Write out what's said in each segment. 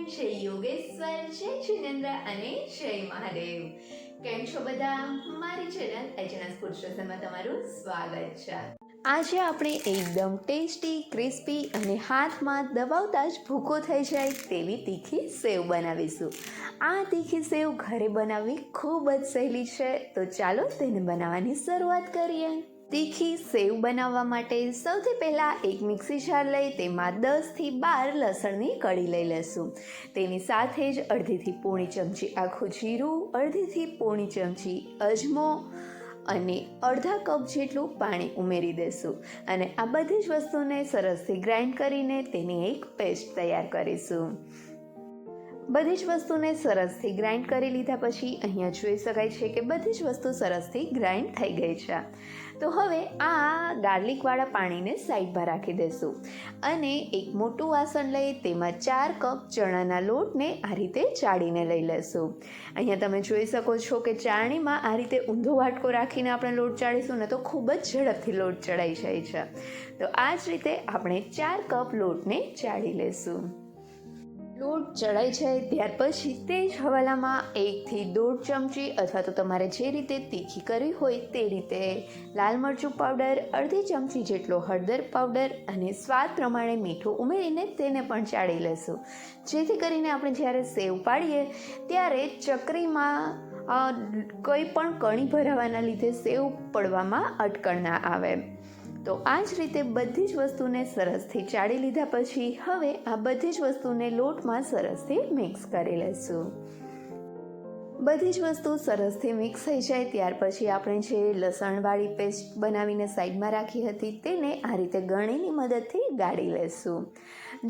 જય યોગેશ્વર, જય જિનેન્દ્ર અને જય મહાદેવ. કેમ છો બધા? મારી ચેનલ એચએનએસ ફૂડ સ્ટેશનમાં તમારું સ્વાગત છે. આજે આપણે એકદમ ટેસ્ટી, ક્રિસ્પી અને હાથમાં દબાવતા જ ભૂકો થઈ જાય તેવી તીખી સેવ બનાવીશું. આ તીખી સેવ ઘરે બનાવવી ખૂબ જ સહેલી છે, તો ચાલો તેને બનાવવાની શરૂઆત કરીએ. તીખી સેવ બનાવવા માટે સૌથી પહેલાં એક મિક્સી જાર લઈ તેમાં 10થી 12 લસણની કળી લઈ લઈશું. તેની સાથે જ અડધીથી પોણી ચમચી આખું જીરું, અડધીથી પોણી ચમચી અજમો અને અડધા કપ જેટલું પાણી ઉમેરી દઈશું અને આ બધી જ વસ્તુને સરસથી ગ્રાઇન્ડ કરીને તેની એક પેસ્ટ તૈયાર કરીશું. બધી જ વસ્તુને સરસથી ગ્રાઇન્ડ કરી લીધા પછી અહીંયા જોઈ શકાય છે કે બધી જ વસ્તુ સરસથી ગ્રાઇન્ડ થઈ ગઈ છે. તો હવે આ ગાર્લિકવાળા પાણીને સાઈડમાં રાખી દઈશું અને એક મોટું વાસણ લઈ તેમાં 4 કપ ચણાના લોટને આ રીતે ચાળીને લઈ લઈશું. અહીંયા તમે જોઈ શકો છો કે ચાળણીમાં આ રીતે ઊંધો વાટકો રાખીને આપણે લોટ ચાળીશું ને તો ખૂબ જ ઝડપથી લોટ ચડાઈ જાય છે. તો આ જ રીતે આપણે 4 કપ લોટને ચાળી લઈશું. લોટ ચડાઈ જાય ત્યાર પછી તે જ હવાલામાં 1થી 1.5 ચમચી અથવા તો તમારે જે રીતે તીખી કરવી હોય તે રીતે લાલ મરચું પાવડર, અડધી ચમચી જેટલો હળદર પાવડર અને સ્વાદ પ્રમાણે મીઠું ઉમેરીને તેને પણ ચાળી લેશું, જેથી કરીને આપણે જ્યારે સેવ પાડીએ ત્યારે ચકરીમાં કોઈ પણ કણી ભરાવાના લીધે સેવ પડવામાં અટકણ ના આવે. તો આ જ રીતે બધી જ વસ્તુને સરસથી ચાળી લીધા પછી હવે આ બધી જ વસ્તુને લોટમાં સરસથી મિક્સ કરી લઈશું. બધી જ વસ્તુ સરસથી મિક્સ થઈ જાય ત્યાર પછી આપણે જે લસણવાળી પેસ્ટ બનાવીને સાઈડમાં રાખી હતી તેને આ રીતે ગળણીની મદદથી ગાળી લઈશું,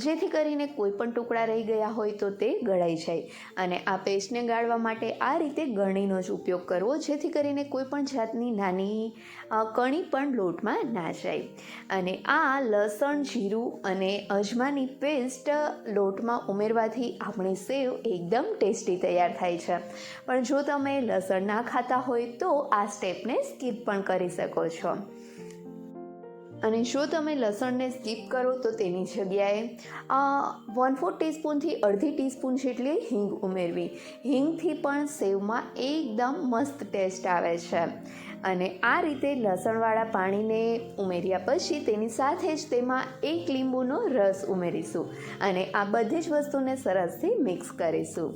જેથી કરીને કોઈ પણ ટુકડા રહી ગયા હોય તો તે ગળાઈ જાય. અને આ પેસ્ટને ગાળવા માટે આ રીતે ગળણીનો જ ઉપયોગ કરવો, જેથી કરીને કોઈ પણ જાતની નાની કણી પણ લોટમાં ના જાય. અને આ લસણ, જીરું અને અજમાની પેસ્ટ લોટમાં ઉમેરવાથી આપણી સેવ એકદમ ટેસ્ટી તૈયાર થાય છે. પણ જો તમે લસણ ના ખાતા હોય તો આ સ્ટેપને સ્કીપ પણ કરી શકો છો. અને જો તમે લસણને સ્કીપ કરો તો તેની જગ્યાએ 1/4 ટીસ્પૂનથી અડધી ટીસ્પૂન જેટલી હિંગ ઉમેરવી. હિંગથી પણ સેવમાં એકદમ મસ્ત ટેસ્ટ આવે છે. અને આ રીતે લસણવાળા પાણીને ઉમેર્યા પછી તેની સાથે જ તેમાં 1 લીંબુનો રસ ઉમેરીશું અને આ બધી જ વસ્તુને સરસથી મિક્સ કરીશું.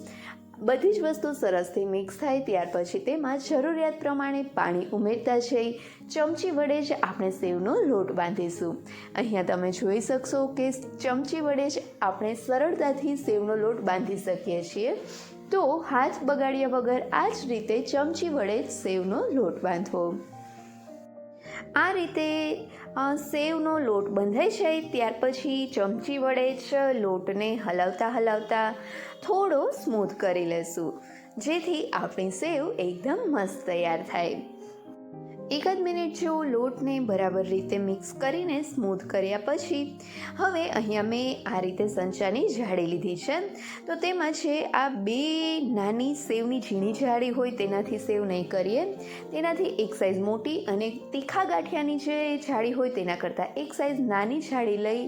બધી જ વસ્તુ સરસથી મિક્સ થાય ત્યાર પછી તેમાં જરૂરિયાત પ્રમાણે પાણી ઉમેરતા જઈ ચમચી વડે જ આપણે સેવનો લોટ બાંધીશું. અહીંયા તમે જોઈ શકશો કે ચમચી વડે જ આપણે સરળતાથી સેવનો લોટ બાંધી શકીએ છીએ. તો હાથ બગાડ્યા વગર આ જ રીતે ચમચી વડે જ સેવનો લોટ બાંધવો. આ રીતે સેવનો લોટ બંધાઈ જાય ત્યાર પછી ચમચી વડે જ લોટને હલાવતા થોડો સ્મૂથ કરી લેશું, જેથી આપણી સેવ એકદમ મસ્ત તૈયાર થાય. 1 મિનિટ જેવું લોટને બરાબર રીતે મિક્સ કરીને સ્મૂથ કર્યા પછી હવે અહીંયા મેં આ રીતે સંચાની જાળી લીધી છે. તો તેમાં છે આ 2 નાની સેવની ઝીણી જાળી હોય તેનાથી સેવ નહીં કરીએ, તેનાથી એક સાઈઝ મોટી અને તીખા ગાંઠિયાની જે જાળી હોય તેના કરતાં એક સાઈઝ નાની જાળી લઈ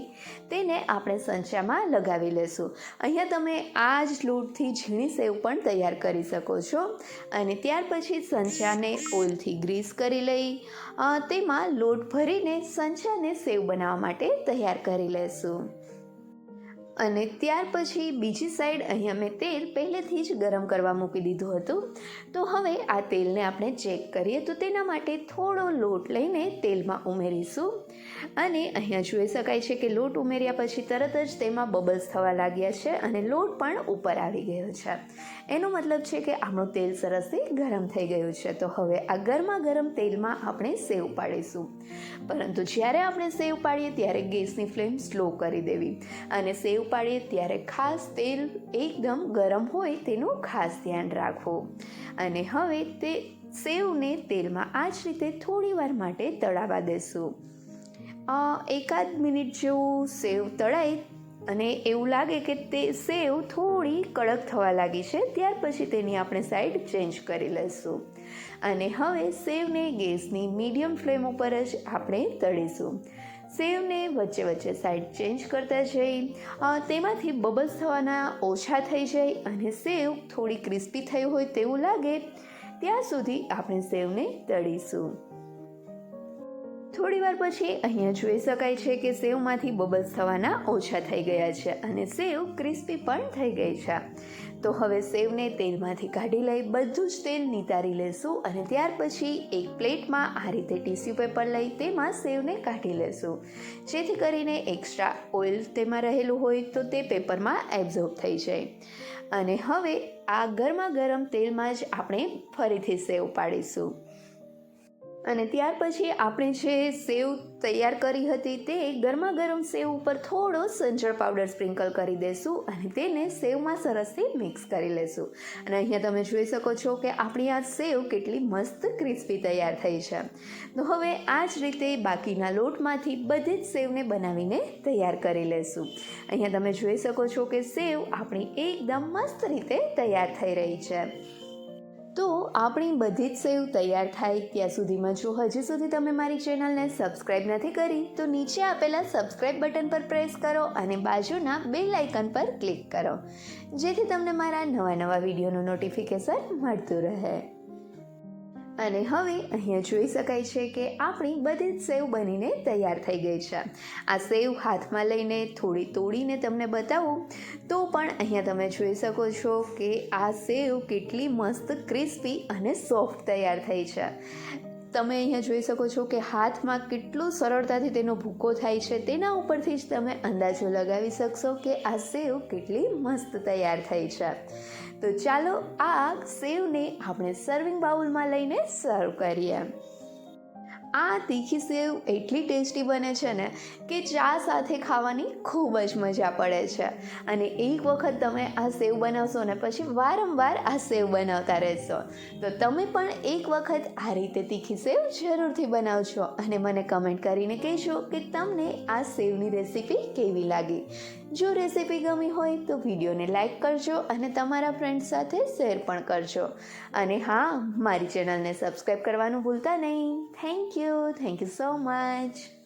તેને આપણે સંચામાં લગાવી લેશું. અહીંયા તમે આ જ લોટથી ઝીણી સેવ પણ તૈયાર કરી શકો છો. અને ત્યાર પછી સંચાને ઓઇલથી ગ્રીસ કરી તેમાં લોટ ભરીને સંચાને સેવ બનાવવા માટે તૈયાર કરી લેશું. અને ત્યાર પછી બીજી સાઈડ અહીંયા મેં તેલ પહેલેથી જ ગરમ કરવા મૂકી દીધું હતું. તો હવે આ તેલને આપણે ચેક કરીએ તો તેના માટે થોડો લોટ લઈને તેલમાં ઉમેરીશું. અને અહીંયા જોઈ શકાય છે કે લોટ ઉમેર્યા પછી તરત જ તેમાં બબલ્સ થવા લાગ્યા છે અને લોટ પણ ઉપર આવી ગયો છે. એનો મતલબ છે કે આપણું તેલ સરસથી ગરમ થઈ ગયું છે. તો હવે આ ગરમા ગરમ તેલમાં આપણે સેવ પાડીશું. પરંતુ જ્યારે આપણે સેવ પાડીએ ત્યારે ગેસની ફ્લેમ સ્લો કરી દેવી અને સેવ પાડીએ ત્યારે ખાસ તેલ એકદમ ગરમ હોય તેનું ખાસ ધ્યાન રાખવું. અને હવે તે સેવને તેલમાં આ જ રીતે થોડી વાર માટે તળાવવા દેશું. 1 મિનિટ જેવું સેવ તળાય અને એવું લાગે કે તે સેવ થોડી કડક થવા લાગી છે ત્યાર પછી તેની આપણે સાઈડ ચેન્જ કરી લઈશું. અને હવે સેવને ગેસની મીડિયમ ફ્લેમ ઉપર જ આપણે તળીશું. સેવને વચ્ચે વચ્ચે સાઈડ ચેન્જ કરતા જઈ તેમાંથી બબલ્સ થવાના ઓછા થઈ જાય અને સેવ થોડી ક્રિસ્પી થઈ હોય તેવું લાગે ત્યાં સુધી આપણે સેવને તળીશું. થોડી વાર પછી અહીંયા જોઈ શકાય છે કે સેવમાંથી બબલ્સ થવાના ઓછા થઈ ગયા છે અને સેવ ક્રિસ્પી પણ થઈ ગઈ છે. તો હવે સેવને તેલમાંથી કાઢી લઈ બધું જ તેલ નિતારી લેશું અને ત્યાર પછી એક પ્લેટમાં આ રીતે ટીશ્યુ પેપર લઈ તેમાં સેવને કાઢી લેશું, જેથી કરીને એક્સ્ટ્રા ઓઇલ તેમાં રહેલું હોય તો તે પેપરમાં એબ્ઝોર્બ થઈ જાય. અને હવે આ ગરમા ગરમ તેલમાં જ આપણે ફરીથી સેવ પાડીશું અને ત્યાર પછી આપણે જે સેવ તૈયાર કરી હતી તે ગરમા ગરમ સેવ ઉપર થોડો સંચળ પાવડર સ્પ્રિંકલ કરી દઈશું અને તેને સેવમાં સરસથી મિક્સ કરી લેશું. અને અહીંયા તમે જોઈ શકો છો કે આપણી આ સેવ કેટલી મસ્ત ક્રિસ્પી તૈયાર થઈ છે. તો હવે આ જ રીતે બાકીના લોટમાંથી બધી જ સેવને બનાવીને તૈયાર કરી લેશું. અહીંયા તમે જોઈ શકો છો કે સેવ આપણી એકદમ મસ્ત રીતે તૈયાર થઈ રહી છે. તો આપણી બધી જ સેવ તૈયાર થાય ત્યાં સુધીમાં જો હજી સુધી તમે મારી ચેનલને સબસ્ક્રાઈબ નથી કરી તો નીચે આપેલા સબસ્ક્રાઈબ બટન પર પ્રેસ કરો અને બાજુના બેલ આઇકન પર ક્લિક કરો, જેથી તમને મારા નવા વિડીયોનું નોટિફિકેશન મળતું રહે. અને હવે અહીંયા જોઈ શકાય છે કે આપણી બધી જ સેવ બનીને તૈયાર થઈ ગઈ છે. આ સેવ હાથમાં લઈને થોડી તોડીને તમને બતાવું તો પણ અહીંયા તમે જોઈ શકો છો કે આ સેવ કેટલી મસ્ત ક્રિસ્પી અને સોફ્ટ તૈયાર થઈ છે. તમે અહીંયા જોઈ શકો છો કે હાથમાં કેટલું સરળતાથી તેનો ભૂકો થાય છે, તેના ઉપરથી જ તમે અંદાજો લગાવી શકશો કે આ સેવ કેટલી મસ્ત તૈયાર થઈ છે. તો ચાલો આ સેવને આપણે સર્વિંગ બાઉલમાં લઈને સર્વ કરીએ. આ તીખી સેવ એટલી ટેસ્ટી બને છે ને કે ચા સાથે ખાવાની ખૂબ જ મજા પડે છે. અને એક વખત તમે આ સેવ બનાવશો ને પછી વારંવાર આ સેવ બનાવતા રહેશો. તો તમે પણ એક વખત આ રીતે તીખી સેવ જરૂરથી બનાવજો અને મને કમેન્ટ કરીને કહેજો કે તમને આ સેવની રેસીપી કેવી લાગી. જો રેસીપી ગમી હોય તો વિડીયોને લાઈક કરજો અને તમારા ફ્રેન્ડ્સ સાથે શેર પણ કરજો. અને હા, મારી ચેનલને સબસ્ક્રાઈબ કરવાનું ભૂલતા નહીં. Thank you so much.